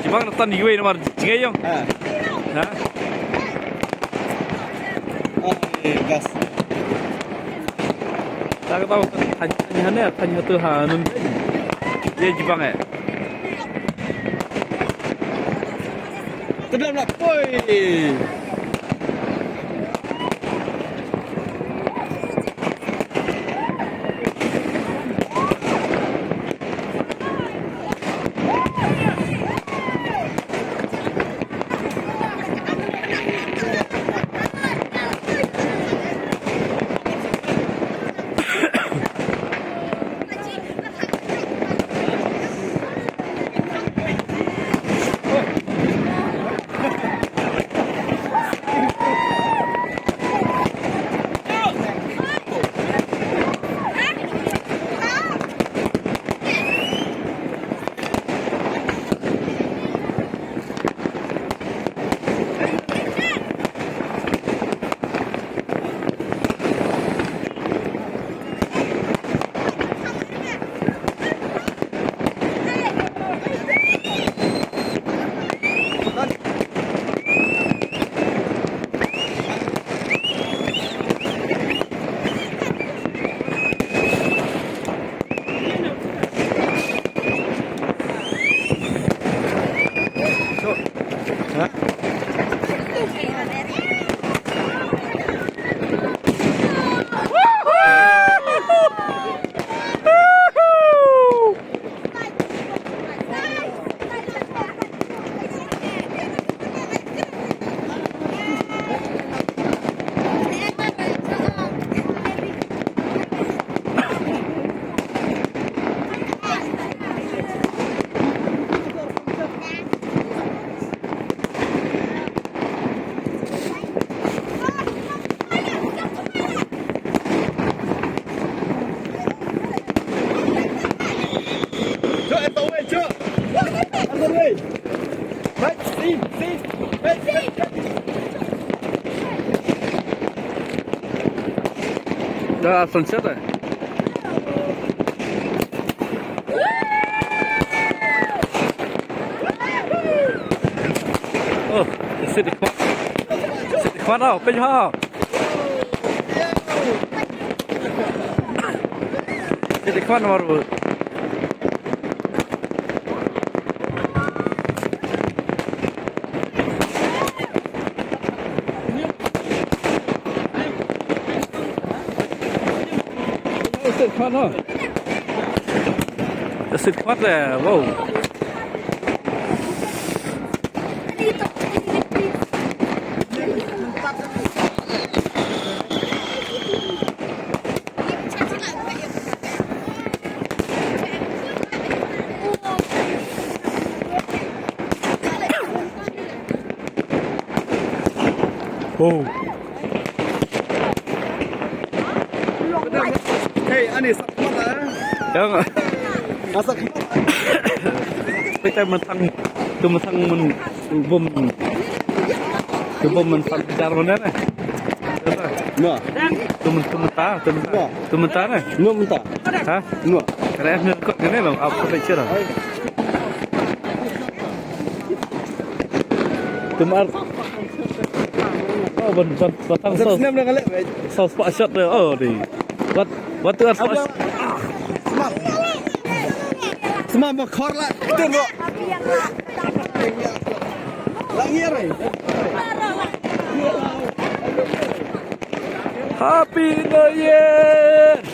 Jepang nonton di gue nomor tiga yang. Hah? Oh, gas. Tak tahu hanya Tuhan. Dia Jepang ya. Sedap nak poi. Dah sunset dah. Oh, sit di mana? Pergi ha. Sit di mana baru? Sit mana? Sit mana? Wow. Oh. Hey, ani sakit lah. Jangan. Masak. Kita mentang bom menfantar mana ni? Nua. Mentah ni? Nua mentah. Hah? Nua. Kerana ni kau ni bang, apa picture lah? Tumar. Oh, batang sos. Senam dah kali. Sos spot shot dia. Oh, di. What tu spot? Semua bakar lah. Betul tak? Lagi apa? Happy New Year!